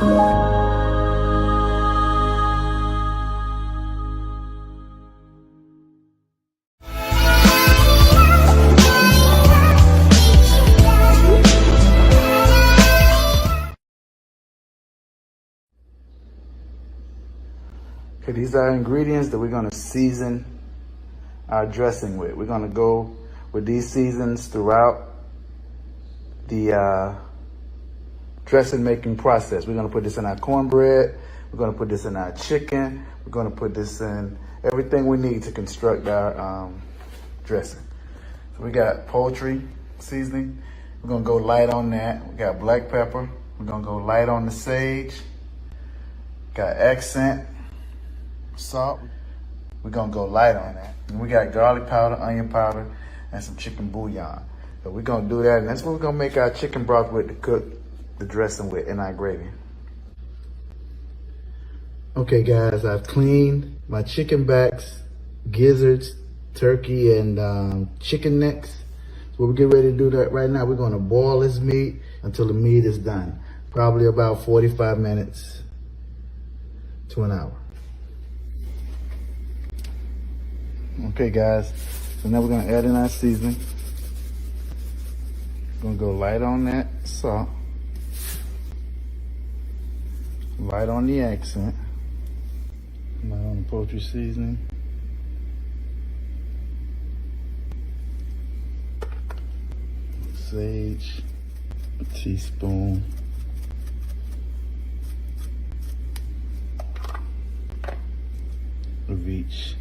Okay, these are ingredients that we're gonna season our dressing with. We're gonna go with these seasons throughout the dressing making process. We're gonna put this in our cornbread. We're gonna put this in our chicken. We're gonna put this in everything we need to construct our dressing. So we got poultry seasoning. We're gonna go light on that. We got black pepper. We're gonna go light on the sage. Got accent salt. We're gonna go light on that. And we got garlic powder, onion powder, and some chicken bouillon. So we're gonna do that, and that's what we're gonna make our chicken broth with to cook the dressing with in our gravy. Okay guys, I've cleaned my chicken backs, gizzards, turkey, and chicken necks. So we're getting ready to do that right now. We're gonna boil this meat until the meat is done. Probably about 45 minutes to an hour. Okay guys, so now we're gonna add in our seasoning. Gonna go light on that salt, light on the accent, light on the poultry seasoning. Sage, a teaspoon. Of each.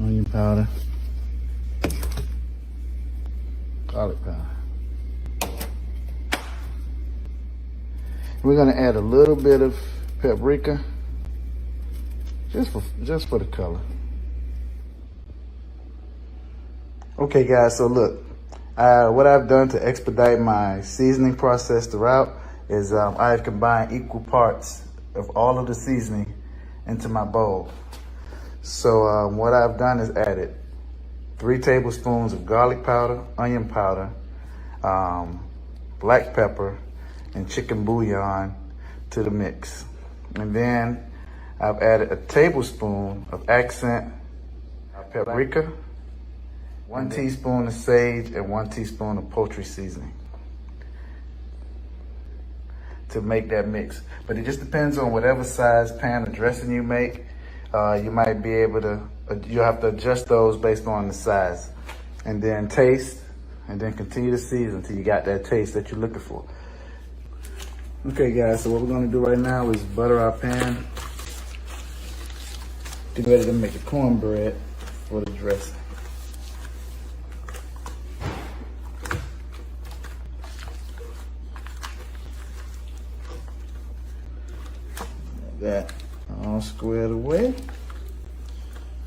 Onion powder, garlic powder. We're gonna add a little bit of paprika, just for the color. Okay guys, so look, what I've done to expedite my seasoning process throughout is I've combined equal parts of all of the seasoning into my bowl. So what I've done is added 3 tablespoons of garlic powder, onion powder, black pepper, and chicken bouillon to the mix. And then I've added a tablespoon of accent paprika, 1 teaspoon of sage, and 1 teaspoon of poultry seasoning to make that mix. But it just depends on whatever size pan of dressing you make. You might be able to, you'll have to adjust those based on the size. And then taste, and then continue to season until you got that taste that you're looking for. Okay guys, so what we're gonna do right now is butter our pan. Get ready to make the cornbread for the dressing. That all squared away.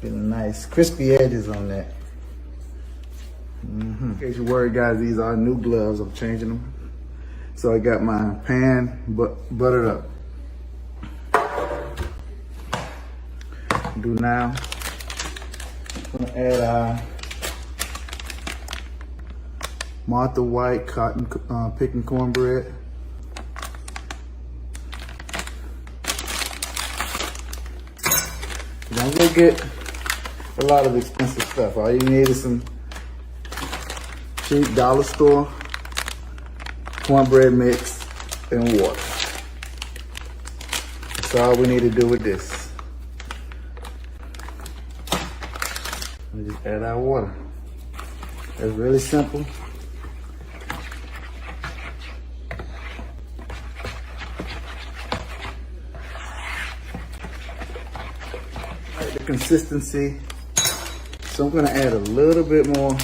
Getting nice crispy edges on that. In case you're worried guys, these are new gloves. I'm changing them. So I got my pan buttered up. Do now. I'm gonna add our Martha White cotton picking cornbread. Don't go get a lot of expensive stuff. All you need is some cheap dollar store cornbread mix and water. That's all we need to do with this. We just add our water. It's really simple. The consistency. So I'm gonna add a little bit more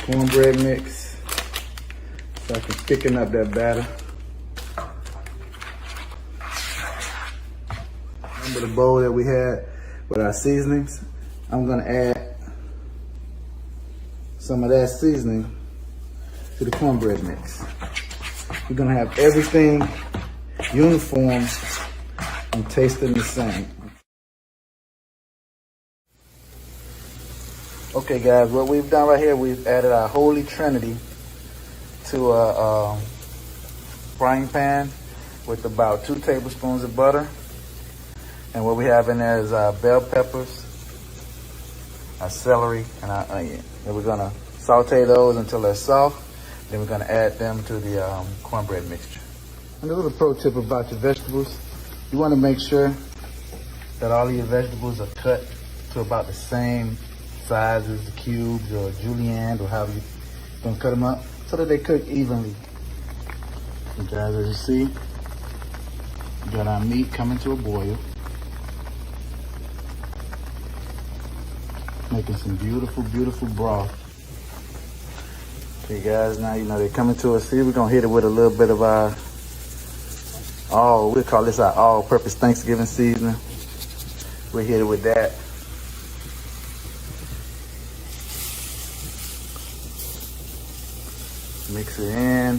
cornbread mix so I can thicken up that batter. Remember the bowl that we had with our seasonings? I'm gonna add some of that seasoning to the cornbread mix. We're gonna have everything uniform and tasting the same. Okay, guys, what we've done right here, we've added our Holy Trinity to a frying pan with about 2 tablespoons of butter. And what we have in there is our bell peppers, our celery, and our onion. And we're gonna saute those until they're soft. Then we're gonna add them to the cornbread mixture. And a little pro tip about your vegetables. You wanna make sure that all of your vegetables are cut to about the same size as the cubes or julienne or however you're gonna cut them up so that they cook evenly. And guys, as you see, we got our meat coming to a boil. Making some beautiful, beautiful broth. Okay guys, now you know they're coming to us. See, we're gonna hit it with a little bit of our we'll call this our all-purpose Thanksgiving seasoning. We'll hit it with that. Mix it in.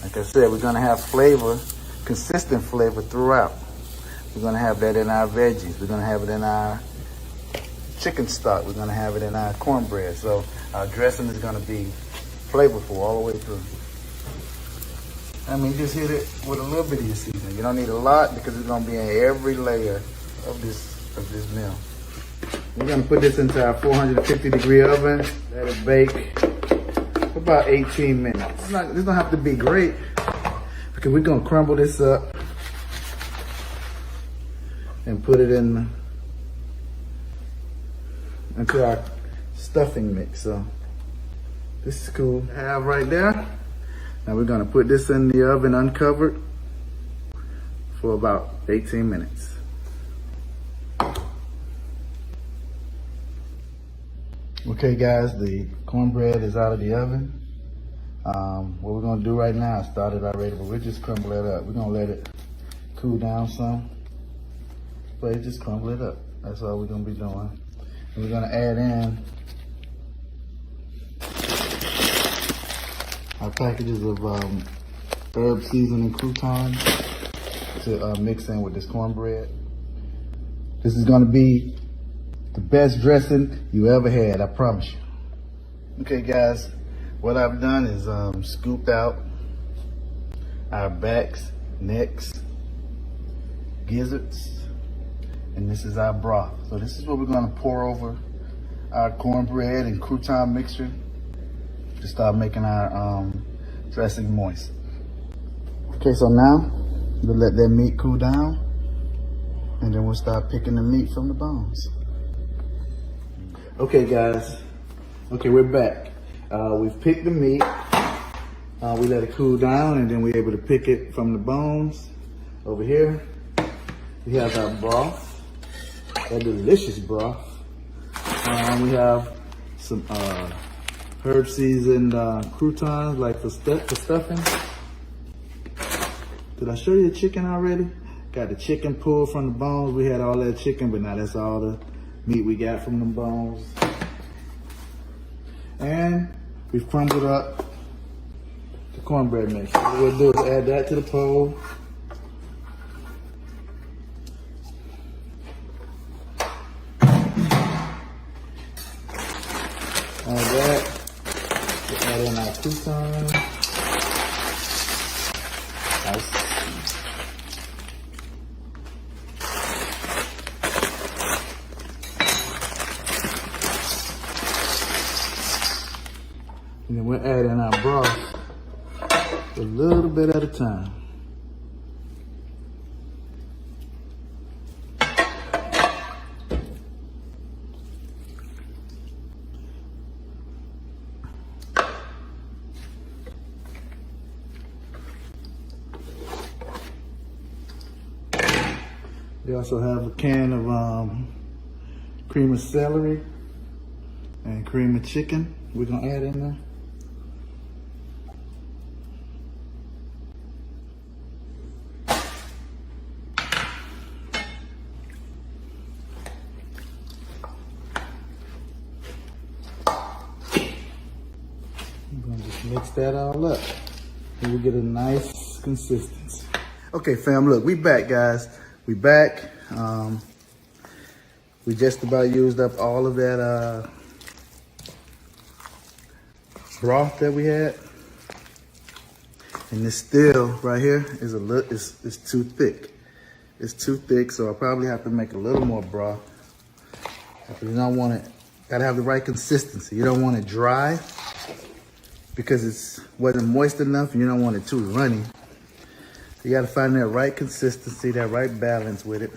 Like I said, we're gonna have flavor, consistent flavor throughout. We're gonna have that in our veggies. We're gonna have it in our chicken stock. We're gonna have it in our cornbread. So our dressing is gonna be flavorful all the way through. I mean, just hit it with a little bit of your seasoning. You don't need a lot because it's gonna be in every layer of this meal. We're gonna put this into our 450-degree oven. Let it bake for about 18 minutes. This don't have to be great because we're gonna crumble this up and put it into our stuffing mix. So this is cool to have right there. Now we're gonna put this in the oven uncovered for about 18 minutes. Okay guys, the cornbread is out of the oven. What we're gonna do right now, I started already, but we'll just crumble it up. We're gonna let it cool down some, but just crumble it up. That's all we're gonna be doing. And we're gonna add in our packages of herb seasoning croutons to mix in with this cornbread. This is gonna be the best dressing you ever had, I promise you. Okay guys, what I've done is scooped out our backs, necks, gizzards, and this is our broth. So this is what we're gonna pour over our cornbread and crouton mixture to start making our dressing moist. Okay, so now we'll let that meat cool down and then we'll start picking the meat from the bones. Okay guys, okay, we're back. We've picked the meat. We let it cool down and then we're able to pick it from the bones. Over here, we have our broth, that delicious broth. We have some herb seasoned croutons, like for stuffing. Did I show you the chicken already? Got the chicken pulled from the bones. We had all that chicken, but now that's all the meat we got from the bones. And we've crumbled up the cornbread mix. What we'll do is add that to the bowl. Add that. We'll add in our croutons. Nice. And then we'll add in our broth a little bit at a time. We also have a can of cream of celery and cream of chicken we're gonna add in there. Mix that all up and we'll get a nice consistency. Okay fam, look, we back guys. We back. We just about used up all of that broth that we had. And this still right here is it's too thick. It's too thick, so I'll probably have to make a little more broth. You don't want it, gotta have the right consistency. You don't want it dry because it wasn't moist enough, and you don't want it too runny. You gotta find that right consistency, that right balance with it.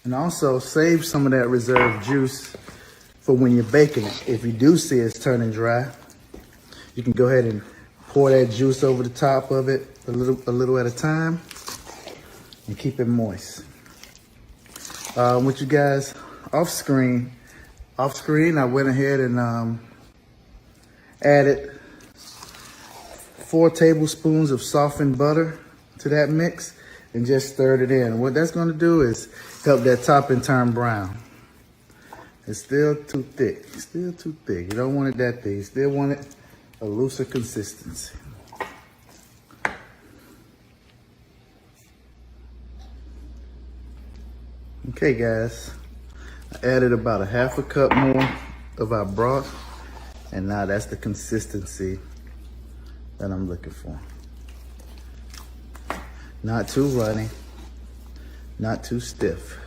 And also save some of that reserved juice for when you're baking it. If you do see it's turning dry, you can go ahead and pour that juice over the top of it a little at a time and keep it moist. With you guys off screen, I went ahead and added 4 tablespoons of softened butter to that mix and just stirred it in. What that's gonna do is help that topping turn brown. It's still too thick, still too thick. You don't want it that thick, you still want it a looser consistency. Okay guys, I added about a half a cup more of our broth, and now that's the consistency that I'm looking for. Not too runny, not too stiff.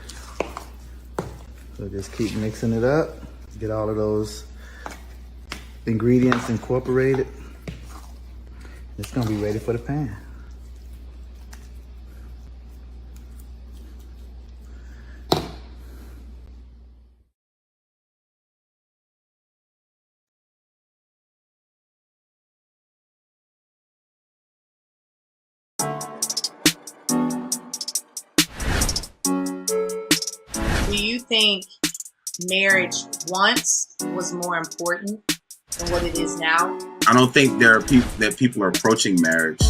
So just keep mixing it up, get all of those ingredients incorporated. It's gonna be ready for the pan. Do you think marriage once was more important than what it is now? I don't think there are people are approaching marriage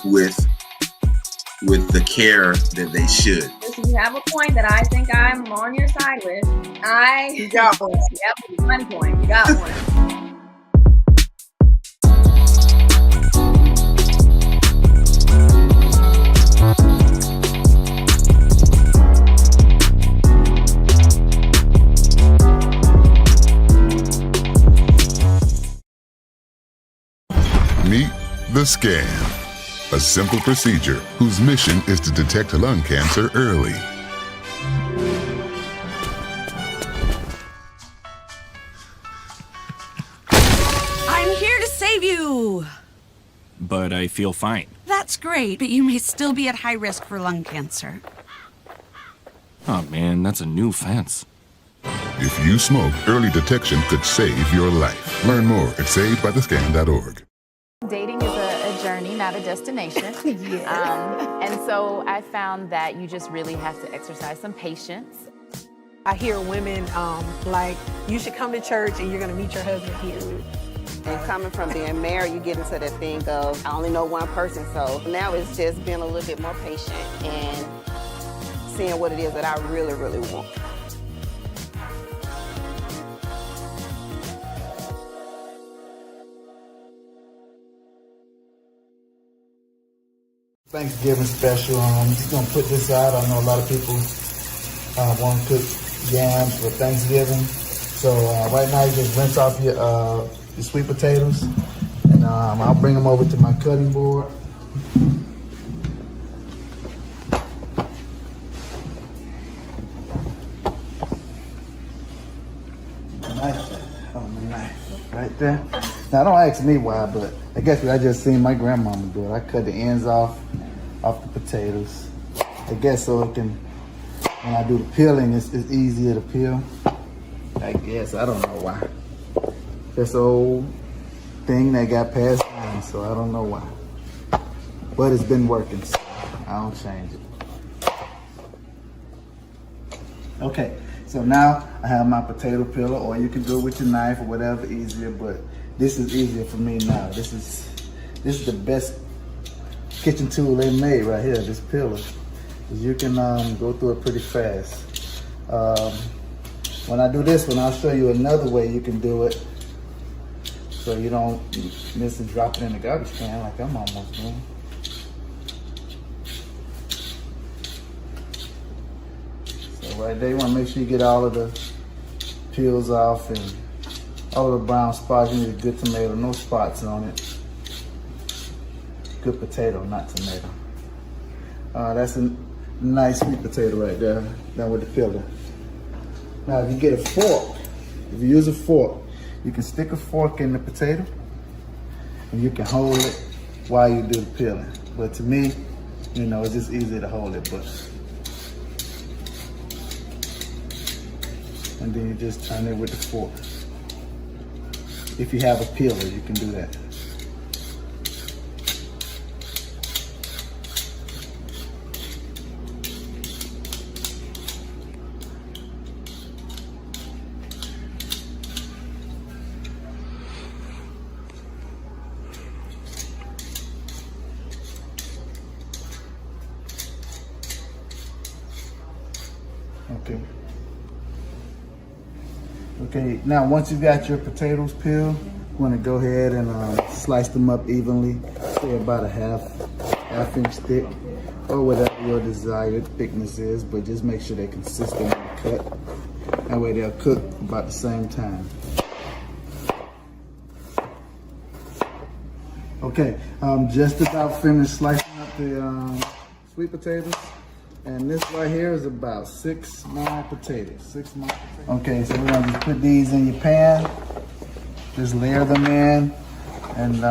with the care that they should. Listen, you have a point that I think I'm on your side with. You got one. Yep, 1 point. You got one. Meet the Scan, a simple procedure whose mission is to detect lung cancer early. I'm here to save you! But I feel fine. That's great, but you may still be at high risk for lung cancer. Oh man, that's a new fence. If you smoke, early detection could save your life. Learn more at savedbythescan.org. Dating is a journey, not a destination. And so I found that you just really have to exercise some patience. I hear women like, you should come to church and you're gonna meet your husband here. And coming from being married, you get into that thing of, I only know one person, so now it's just being a little bit more patient and seeing what it is that I really, really want. Thanksgiving special. Just gonna put this out. I know a lot of people want to cook yams for Thanksgiving. So right now you just rinse off your sweet potatoes, and I'll bring them over to my cutting board. Knife right there. Now don't ask me why, but I guess I just seen my grandmama do it. I cut the ends off the potatoes. I guess so it can, when I do the peeling, it's easier to peel. I guess, I don't know why. This old thing that got passed down, so I don't know why. But it's been working, so I don't change it. Okay, so now I have my potato peeler, or you can do it with your knife or whatever, easier, but this is easier for me now. This is the best kitchen tool they made right here, this peeler. You can go through it pretty fast. When I do this one, I'll show you another way you can do it so you don't miss and drop it in the garbage can like I'm almost doing. right there. You want to make sure you get all of the peels off and all of the brown spots. You need a good tomato, no spots on it. Good potato, not tomato. That's a nice sweet potato right there, done with the peeler. Now, if you get a fork, if you use a fork, you can stick a fork in the potato and you can hold it while you do the peeling. But to me, you know, it's just easy to hold it, but. And then you just turn it with the fork. If you have a peeler, you can do that. Okay. Okay, now once you've got your potatoes peeled, you want to go ahead and slice them up evenly, say about a half inch thick, or whatever your desired thickness is, but just make sure they're consistent in the cut. That way they'll cook about the same time. Okay, just about finished slicing up the sweet potatoes. And this right here is about 6 small potatoes. Okay, so we're gonna just put these in your pan. Just layer them in, and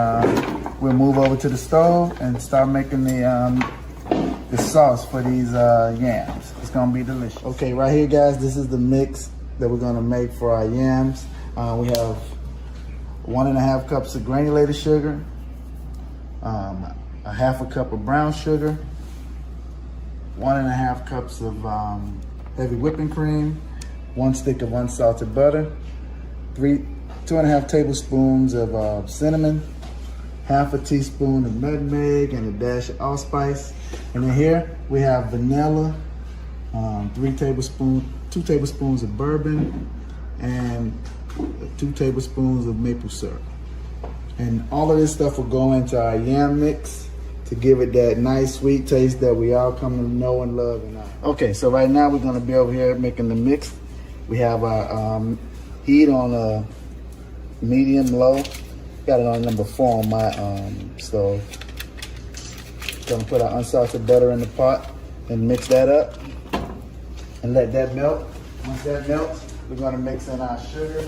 we'll move over to the stove and start making the sauce for these yams. It's gonna be delicious. Okay, right here, guys, this is the mix that we're gonna make for our yams. We have 1.5 cups of granulated sugar, a 1/2 cup of brown sugar, 1.5 cups of heavy whipping cream, 1 stick of unsalted butter, 2.5 tablespoons of cinnamon, 1/2 teaspoon of nutmeg, and a dash of allspice. And then here we have vanilla, 2 tablespoons of bourbon, and 2 tablespoons of maple syrup. And all of this stuff will go into our yam mix to give it that nice sweet taste that we all come to know and love. Okay, so right now we're gonna be over here making the mix. We have our heat on a medium low. Got it on number 4 on my stove. Gonna put our unsalted butter in the pot and mix that up and let that melt. Once that melts, we're gonna mix in our sugar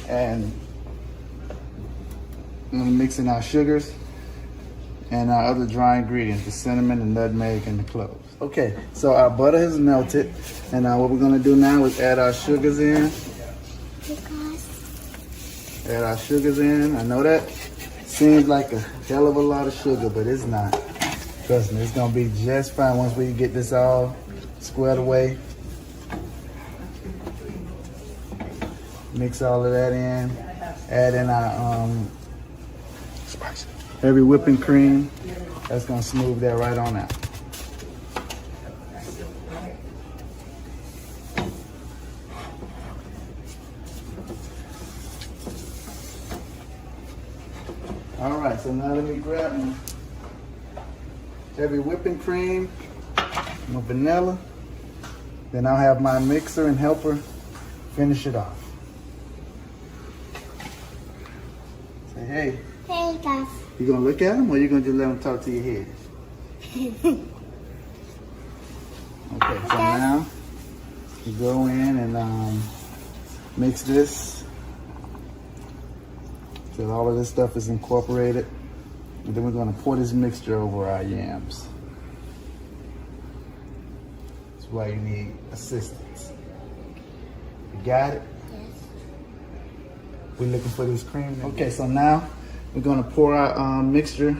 and I'm gonna mix in our sugars and our other dry ingredients, the cinnamon, the nutmeg, and the cloves. Okay, so our butter has melted, and what we're gonna do now is add our sugars in. Add our sugars in. I know that seems like a hell of a lot of sugar, but it's not. Trust me, it's gonna be just fine once we get this all squared away. Mix all of that in. Add in our heavy whipping cream. That's gonna smooth that right on out. All right, so now let me grab my heavy whipping cream, my vanilla. Then I'll have my mixer and helper finish it off. Say hey. Hey guys. You gonna look at them or you gonna just let them talk to your head? Okay, so now you go in and mix this till all of this stuff is incorporated. And then we're gonna pour this mixture over our yams. That's why you need assistance. You got it? Yes. We're looking for this cream. Okay, so now we're gonna pour our mixture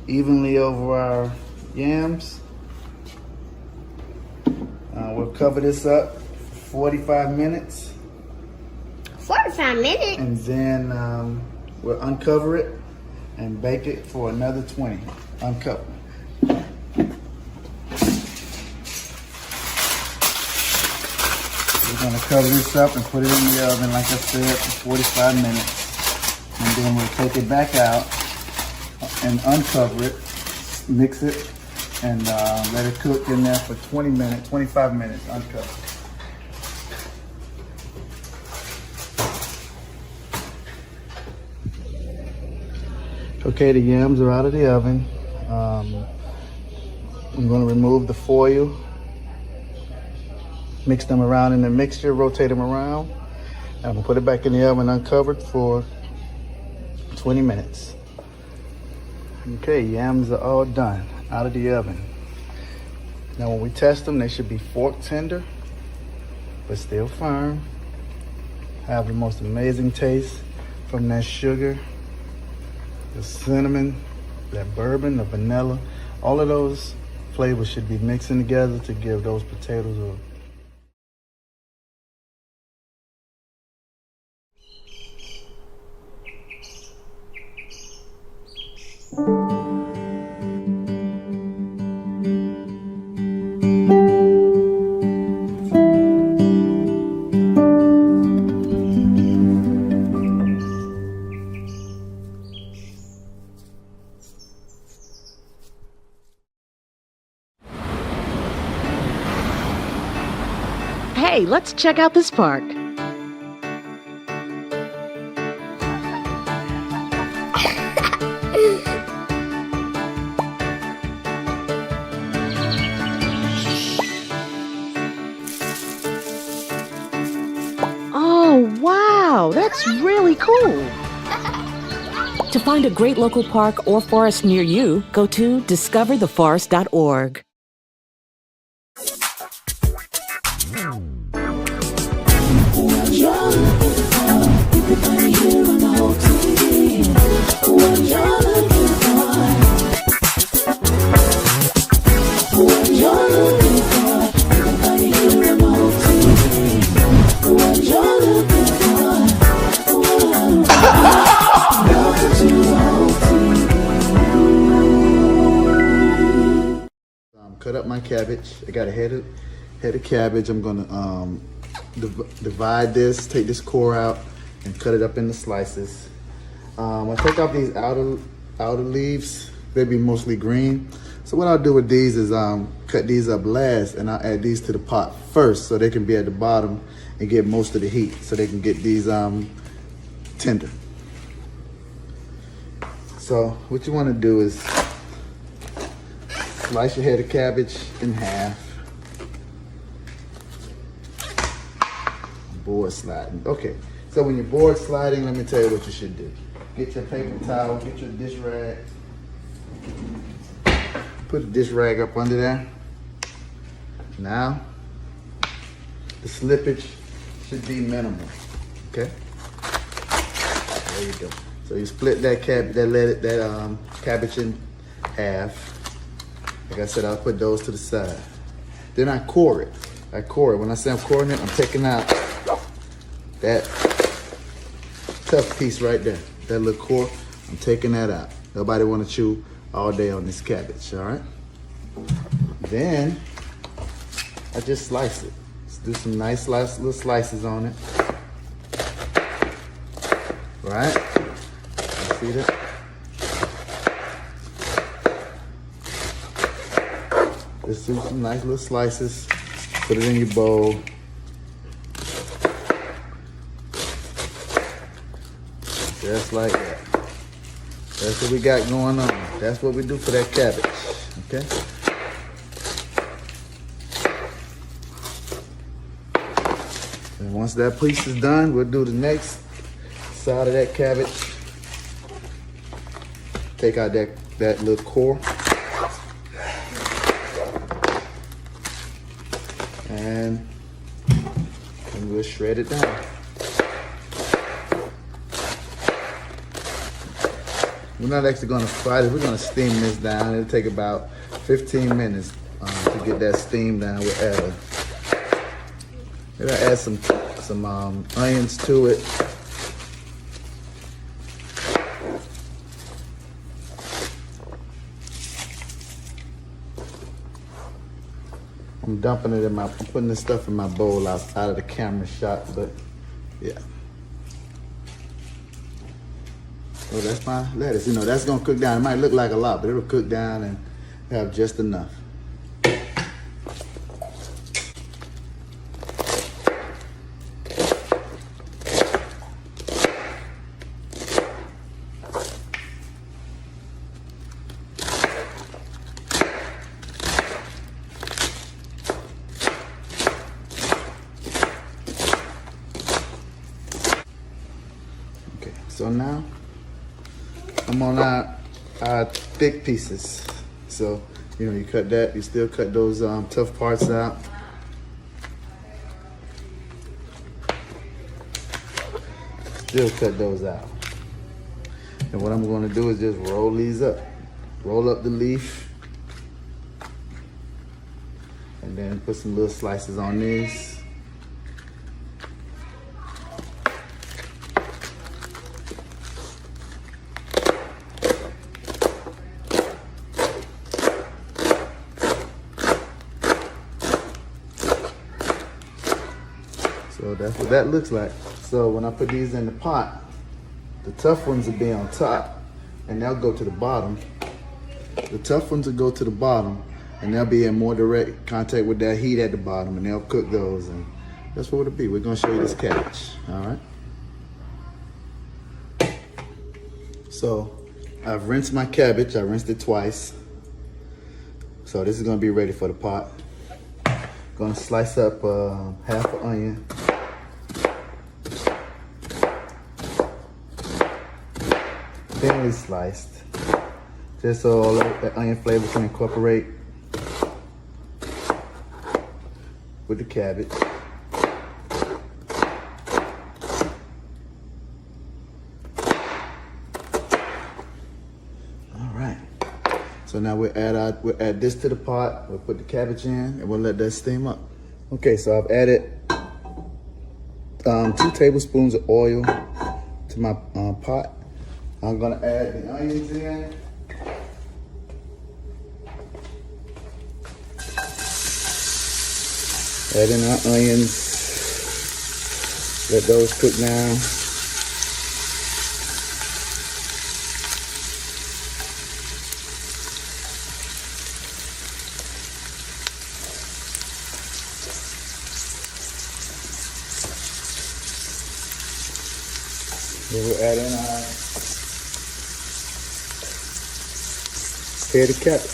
evenly over our yams. We'll cover this up for 45 minutes. 45 minutes? And then we'll uncover it and bake it for another 20. Uncover. We're gonna cover this up and put it in the oven, like I said, for 45 minutes. And then we'll take it back out and uncover it, mix it, and let it cook in there for 20 minutes, 25 minutes, uncooked. Okay, the yams are out of the oven. I'm going to remove the foil, mix them around in the mixture, rotate them around, and I'm going to put it back in the oven uncovered for 20 minutes. Okay, yams are all done, out of the oven. Now when we test them, they should be fork tender, but still firm. Have the most amazing taste from that sugar, the cinnamon, that bourbon, the vanilla. All of those flavors should be mixing together to give those potatoes a Hey, let's check out this park. Oh, wow, that's really cool. To find a great local park or forest near you, go to discovertheforest.org. Cut up my cabbage. I got a head of cabbage. I'm gonna divide this, take this core out, and cut it up into slices. I take off these outer leaves. They be mostly green. So what I'll do with these is cut these up last, and I'll add these to the pot first, so they can be at the bottom and get most of the heat, so they can get these tender. So what you want to do is slice your head of cabbage in half. Board sliding. Okay, so when you're board sliding, let me tell you what you should do. Get your paper towel, get your dish rag. Put the dish rag up under there. Now, the slippage should be minimal, okay? There you go. So you split that cabbage in half. Like I said, I'll put those to the side. Then I core it. When I say I'm coring it, I'm taking out that tough piece right there. That little core, I'm taking that out. Nobody want to chew all day on this cabbage, all right? Then, I just slice it. Let's do some nice little slices on it. Right? You see that? Let's do some nice little slices. Put it in your bowl. Just like that. That's what we got going on. That's what we do for that cabbage, okay? And once that piece is done, we'll do the next side of that cabbage. Take out that little core. And we'll shred it down. We're not actually gonna fry this, we're gonna steam this down. It'll take about 15 minutes to get that steam down. We'll add some onions to it. I'm dumping it I'm putting this stuff in my bowl out of the camera shot, but yeah. So that's my lettuce. You know, that's gonna cook down. It might look like a lot, but it'll cook down, and have just enough. So now I'm on our thick pieces. So, you know, you cut that, you still cut those tough parts out. Still cut those out. And what I'm gonna do is just roll these up. Roll up the leaf. And then put some little slices on these. So that's what that looks like. So when I put these in the pot, the tough ones will be on top and they'll go to the bottom. The tough ones will go to the bottom and they'll be in more direct contact with that heat at the bottom and they'll cook those, and that's what it'll be. We're gonna show you this cabbage, all right? So I've rinsed my cabbage, I rinsed it twice. So this is gonna be ready for the pot. Gonna slice up half an onion. Thinly sliced, just so all that onion flavor can incorporate with the cabbage. All right. So now we'll add this to the pot. We'll put the cabbage in and we'll let that steam up. Okay, so I've added 2 tablespoons of oil to my pot. I'm gonna add the onions in. Add in our onions. Let those cook down. Then we'll add in our head of cabbage.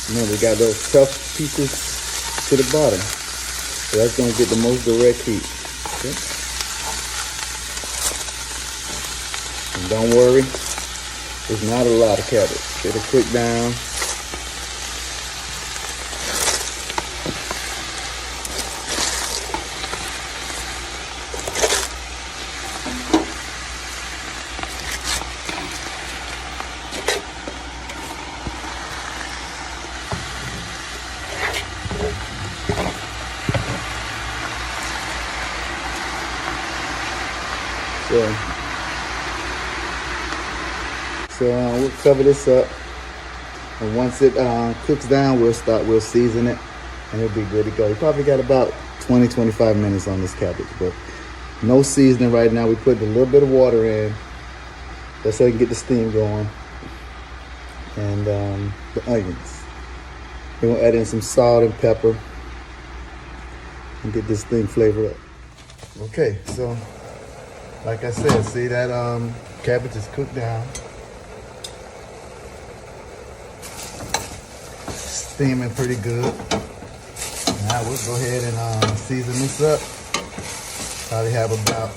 Remember, we got those tough pieces to the bottom. So that's gonna get the most direct heat. Okay? And don't worry, there's not a lot of cabbage. It'll cook down. So we'll cover this up, and once it cooks down, we'll season it, and it'll be good to go. We probably got about 20-25 minutes on this cabbage, but no seasoning right now. We put a little bit of water in, just so we can get the steam going, and the onions. Then we'll add in some salt and pepper, and get this thing flavored up. Okay, so like I said, see that cabbage is cooked down. Steaming pretty good. Now we'll go ahead and season this up. Probably have about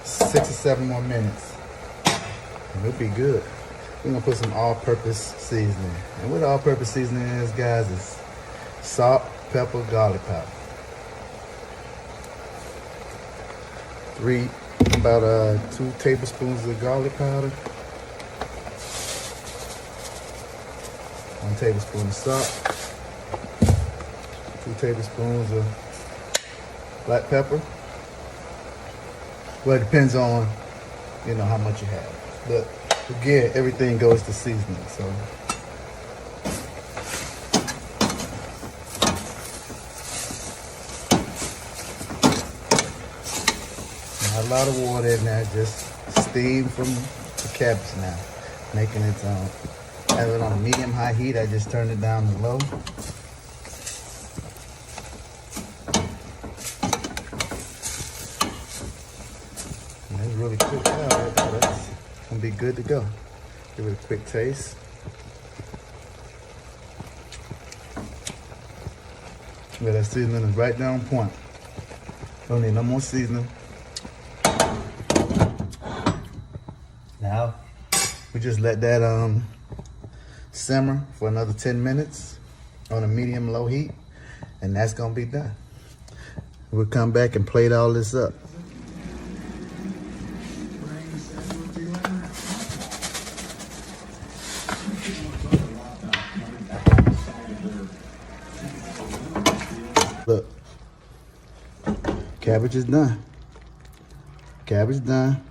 6 or 7 more minutes. And it'll be good. We're gonna put some all-purpose seasoning. And what all-purpose seasoning is, guys, is salt, pepper, garlic powder. About 2 tablespoons of garlic powder. 1 tablespoon of salt, 2 tablespoons of black pepper. Well, it depends on, you know, how much you have. But again, everything goes to seasoning, so. Not a lot of water in there, just steam from the cabbage now, making it Have it on medium-high heat. I just turned it down to low. And that's really quick now. That's gonna be good to go. Give it a quick taste. Yeah, that seasoning is right down point. Don't need no more seasoning. Now, we just let that simmer for another 10 minutes on a medium-low heat, and that's gonna be done. We'll come back and plate all this up. Look, cabbage is done. Cabbage done.